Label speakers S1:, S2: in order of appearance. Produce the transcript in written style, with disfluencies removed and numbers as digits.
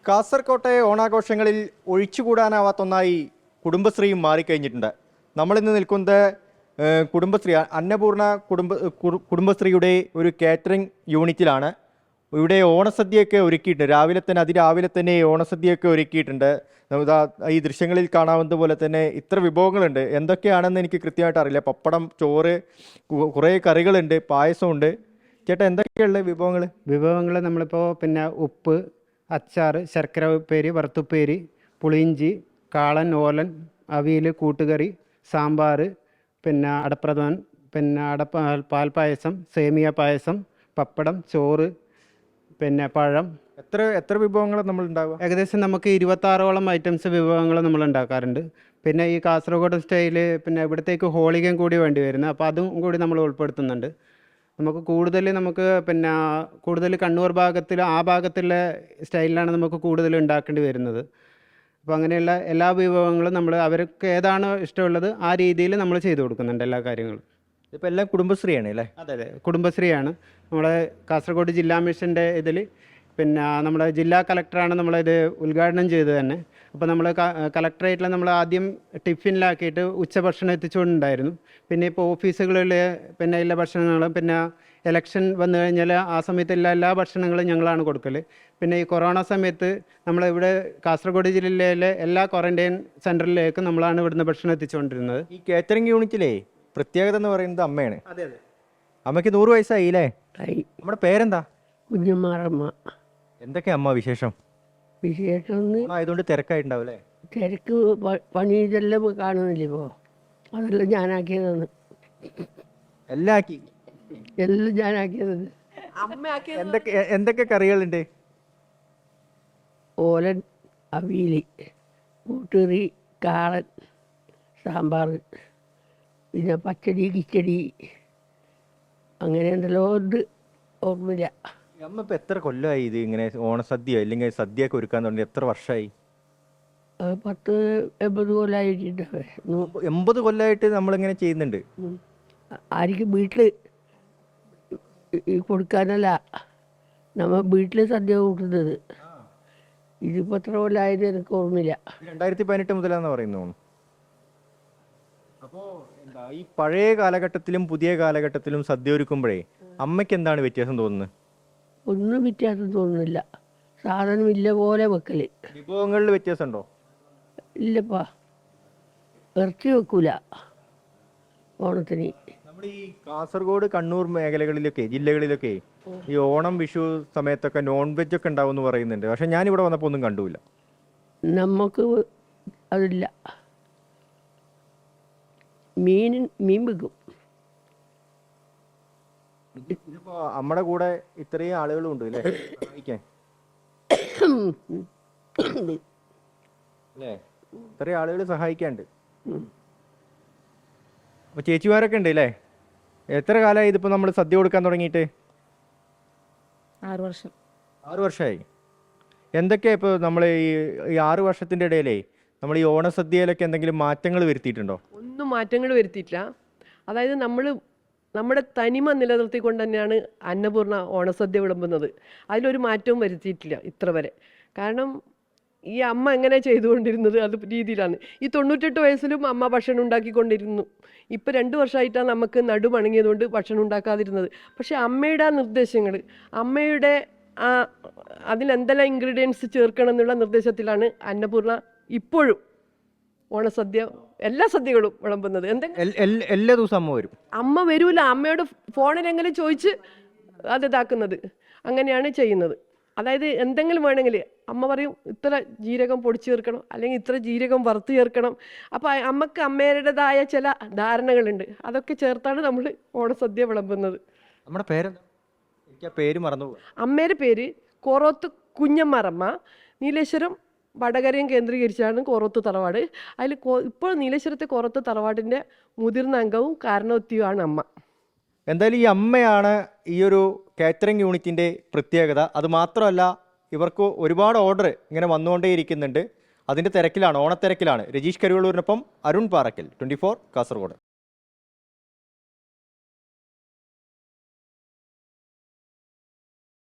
S1: കാസർകോട്ടെ ഓണാഘോഷങ്ങളിൽ ഒഴിച്ചുകൂടാനാവാത്ത ഒന്നായി കുടുംബശ്രീയും മാറിക്കഴിഞ്ഞിട്ടുണ്ട്. നമ്മളിന്ന് നിൽക്കുന്നത് കുടുംബശ്രീ അന്നപൂർണ കുടുംബശ്രീയുടെ ഒരു കാറ്ററിംഗ് യൂണിറ്റിലാണ്. ഇവിടെ ഓണസദ്യയൊക്കെ ഒരുക്കിയിട്ടുണ്ട്. അതിരാവിലെ തന്നെ ഓണസദ്യയൊക്കെ ഒരുക്കിയിട്ടുണ്ട്. ഈ ദൃശ്യങ്ങളിൽ കാണാവുന്നത് പോലെ തന്നെ ഇത്ര വിഭവങ്ങളുണ്ട്. എന്തൊക്കെയാണെന്ന് എനിക്ക് കൃത്യമായിട്ട് അറിയില്ല. പപ്പടം, ചോറ്, കുറേ കറികളുണ്ട്, പായസമുണ്ട്. ചേട്ടാ, എന്തൊക്കെയുള്ള വിഭവങ്ങൾ?
S2: നമ്മളിപ്പോൾ ഉപ്പ്, അച്ചാർ, ശർക്കര ഉപ്പേരി, വറുത്തുപ്പേരി, പുളിയിഞ്ചി, കാളൻ, ഓലൻ, അവിയൽ, കൂട്ടുകറി, സാമ്പാർ, അടപ്രഥമൻ, പാൽപ്പായസം, സേമിയ പായസം, പപ്പടം, ചോറ്, പഴം.
S1: എത്ര വിഭവങ്ങൾ നമ്മൾ ഉണ്ടാവുക?
S2: ഏകദേശം നമുക്ക് 26ഓളം ഐറ്റംസ് വിഭവങ്ങൾ നമ്മൾ ഉണ്ടാക്കാറുണ്ട്. ഈ കാസർഗോഡ് സ്റ്റൈല് ഇവിടത്തേക്ക് ഹോളിഗൻ കൂടി വേണ്ടി വരുന്നത്, അപ്പോൾ അതും കൂടി നമ്മൾ ഉൾപ്പെടുത്തുന്നുണ്ട്. നമുക്ക് കൂടുതൽ കണ്ണൂർ ആ ഭാഗത്തുള്ള സ്റ്റൈലിലാണ് നമുക്ക് കൂടുതൽ ഉണ്ടാക്കേണ്ടി വരുന്നത്. അപ്പോൾ അങ്ങനെയുള്ള എല്ലാ വിഭവങ്ങളും നമ്മൾ അവർക്ക് ഏതാണോ ഇഷ്ടമുള്ളത് ആ രീതിയിൽ നമ്മൾ ചെയ്തു കൊടുക്കുന്നുണ്ട് എല്ലാ കാര്യങ്ങളും.
S1: ഇപ്പോൾ എല്ലാം കുടുംബശ്രീയാണ് അല്ലേ?
S2: അതെ, കുടുംബശ്രീയാണ്. നമ്മുടെ കാസർഗോഡ് ജില്ലാ മിഷൻ്റെ ഇതിൽ നമ്മുടെ ജില്ലാ കളക്ടറാണ് നമ്മളിത് ഉദ്ഘാടനം ചെയ്തത് തന്നെ. അപ്പോൾ നമ്മൾ കളക്ടറേറ്റിൽ നമ്മൾ ആദ്യം ടിഫിനിലാക്കിയിട്ട് ഉച്ചഭക്ഷണം എത്തിച്ചുകൊണ്ടുണ്ടായിരുന്നു. ഇപ്പോൾ ഓഫീസുകളിൽ എല്ലാ ഭക്ഷണങ്ങളും എലക്ഷൻ വന്നു കഴിഞ്ഞാൽ ആ സമയത്തുള്ള എല്ലാ ഭക്ഷണങ്ങളും ഞങ്ങളാണ് കൊടുക്കൽ. ഈ കൊറോണ സമയത്ത് നമ്മളിവിടെ കാസർഗോഡ് ജില്ലയിലെ എല്ലാ ക്വാറൻറ്റൈൻ സെൻറ്ററിലേക്കും നമ്മളാണ് ഇവിടുന്ന് ഭക്ഷണം എത്തിച്ചുകൊണ്ടിരുന്നത്.
S1: ഈ കാറ്ററിംഗ് യൂണിറ്റിലെ പ്രത്യേകത എന്ന് പറയുന്നത് അമ്മയാണ്.
S2: അതെ.
S1: അമ്മയ്ക്ക് 100 വയസ്സായില്ലേ? നമ്മുടെ പേരെന്താ?
S3: കുഞ്ഞുമാറമ്മ.
S1: എന്തൊക്കെയാ അമ്മ വിശേഷം? ആയതുകൊണ്ട് തിരക്കായിട്ടുണ്ടാവില്ലേ?
S3: തിരക്ക് പണി ഇതെല്ലാം കാണുന്നില്ല. ഇപ്പോൾ അതെല്ലാം ഞാനാക്കിയതാണ്.
S1: എല്ലാം
S3: ഞാനാക്കിയതാണ്.
S1: എന്തൊക്കെ കറികളുണ്ട്?
S3: ഓലൻ, അവിയൽ, കൂട്ടുകറി, കാളൻ, സാമ്പാർ, പച്ചടി, കിച്ചടി, അങ്ങനെ ഉണ്ടല്ലോ. ഇത് ഓർമ്മയില്ല.
S1: അമ്മ ഇപ്പം എത്ര കൊല്ലമായി ഇത് ഇങ്ങനെ ഓണസദ്യ അല്ലെങ്കിൽ സദ്യയൊക്കെ ഒരുക്കാൻ തുടങ്ങി? എത്ര വർഷമായി?
S3: 10-80 കൊല്ലമായിട്ടുണ്ട്.
S1: 80 കൊല്ലമായിട്ട് നമ്മളിങ്ങനെ ചെയ്യുന്നുണ്ട്.
S3: ആർക്കും വീട്ടിൽ കൊടുക്കാനല്ല, നമ്മൾ വീട്ടിൽ സദ്യ കൂട്ടുന്നത്. ഇതിപ്പോൾ എത്ര കൊല്ലമായത് എനിക്ക് ഓർമ്മയില്ല.
S1: 2018 മുതലാന്ന് പറയുന്നു. അപ്പോൾ ഈ പഴയ കാലഘട്ടത്തിലും പുതിയ കാലഘട്ടത്തിലും സദ്യ ഒരുക്കുമ്പോഴേ അമ്മയ്ക്ക് എന്താണ് വ്യത്യാസം തോന്നുന്നത്?
S3: ഒന്നും വ്യത്യാസം തോന്നുന്നില്ല. സാധനം ഇല്ല പോലെ വെക്കല്.
S1: വിഭവങ്ങളിൽ വ്യത്യാസം ഉണ്ടോ?
S3: ഇല്ലപ്പാ, ഇറച്ചി വെക്കൂല ഓണത്തിന്.
S1: നമ്മുടെ ഈ കാസർഗോഡ്, കണ്ണൂർ ജില്ലകളിലൊക്കെ ഈ ഓണം, വിഷു സമയത്തൊക്കെ നോൺ വെജ് ഒക്കെ ഉണ്ടാവും എന്ന് പറയുന്നുണ്ട്. പക്ഷെ ഞാനിവിടെ വന്നപ്പോൾ ഒന്നും കണ്ടുമില്ല.
S3: നമുക്ക് അതില്ല. മീൻ വെക്കും.
S1: ഇതിപ്പോ നമ്മുടെ കൂടെ ഇത്രയും ആളുകളും ഉണ്ട് അല്ലേ സഹായിക്കാൻ? അല്ലേ, ഇത്രയും ആളുകൾ സഹായിക്കാണ്ട്. അപ്പൊ ചേച്ചിമാരൊക്കെ ഉണ്ട് അല്ലേ? എത്ര കാലമായി ഇതിപ്പോ നമ്മൾ സദ്യ കൊടുക്കാൻ തുടങ്ങിയിട്ട്?
S4: 6 വർഷം.
S1: 6 വർഷമായി. എന്തൊക്കെയാ ഇപ്പോൾ നമ്മൾ ഈ 6 വർഷത്തിന്റെ ഇടയിലേ നമ്മൾ ഈ ഓണസദ്യയിലൊക്കെ എന്തെങ്കിലും മാറ്റങ്ങൾ വരുത്തിയിട്ടുണ്ടോ?
S4: ഒന്നും മാറ്റങ്ങൾ വരുത്തിയിട്ടില്ല. അതായത് നമ്മുടെ തനിമ നിലനിർത്തിക്കൊണ്ട് തന്നെയാണ് അന്നപൂർണ ഓണസദ്യ വിളമ്പുന്നത്. അതിലൊരു മാറ്റവും വരുത്തിയിട്ടില്ല ഇത്ര വരെ. കാരണം ഈ അമ്മ എങ്ങനെ ചെയ്തുകൊണ്ടിരുന്നത് അത് രീതിയിലാണ്. ഈ 98 വയസ്സിലും അമ്മ ഭക്ഷണം ഉണ്ടാക്കിക്കൊണ്ടിരുന്നു. ഇപ്പോൾ 2 വർഷമായിട്ടാണ് നമുക്ക് നടുമണങ്ങിയതുകൊണ്ട് ഭക്ഷണം ഉണ്ടാക്കാതിരുന്നത്. പക്ഷേ അമ്മയുടെ ആ നിർദ്ദേശങ്ങൾ, അമ്മയുടെ അതിലെന്തെല്ലാം ഇൻഗ്രീഡിയൻസ് ചേർക്കണം എന്നുള്ള നിർദ്ദേശത്തിലാണ് അന്നപൂർണ ഇപ്പോഴും ഓണസദ്യ എല്ലാ സദ്യകളും വിളമ്പുന്നത്.
S1: എല്ലാ ദിവസവും അമ്മ വരും?
S4: അമ്മ വരൂല, അമ്മയോട് ഫോണിൽ എങ്ങനെ ചോദിച്ച് അത് ഇതാക്കുന്നത്. അങ്ങനെയാണ് ചെയ്യുന്നത്. അതായത് എന്തെങ്കിലും വേണമെങ്കിൽ അമ്മ പറയും ഇത്ര ജീരകം പൊടിച്ച് ചേർക്കണം, അല്ലെങ്കിൽ ഇത്ര ജീരകം വറുത്ത് ചേർക്കണം. അപ്പോൾ അമ്മക്ക് അമ്മയുടേതായ ചില ധാരണകളുണ്ട്. അതൊക്കെ ചേർത്താണ് നമ്മൾ ഓണസദ്യ വിളമ്പുന്നത്.
S1: നമ്മുടെ പേരെന്താ? എനിക്ക് ആ പേര് മറന്നു.
S4: അമ്മയുടെ പേര് കോറോത്ത് കുഞ്ഞമ്മറമ്മ. നീലേശ്വരം വടകരയും കേന്ദ്രീകരിച്ചാണ് കോറോത്ത് തറവാട്. അതിൽ ഇപ്പോൾ നീലേശ്വരത്തെ കോറോത്ത് തറവാടിൻ്റെ മുതിർന്ന അംഗവും കാരണവത്തിയുമാണ് അമ്മ.
S1: എന്തായാലും ഈ അമ്മയാണ് ഈ ഒരു കാറ്ററിംഗ് യൂണിറ്റിൻ്റെ പ്രത്യേകത. അത് മാത്രമല്ല, ഇവർക്ക് ഒരുപാട് ഓർഡർ ഇങ്ങനെ വന്നുകൊണ്ടേയിരിക്കുന്നുണ്ട്. അതിൻ്റെ തിരക്കിലാണ്, ഓണത്തിരക്കിലാണ്. രജീഷ് കരുവള്ളൂരിനൊപ്പം അരുൺ പാറക്കൽ, 24 കാസർഗോഡ്.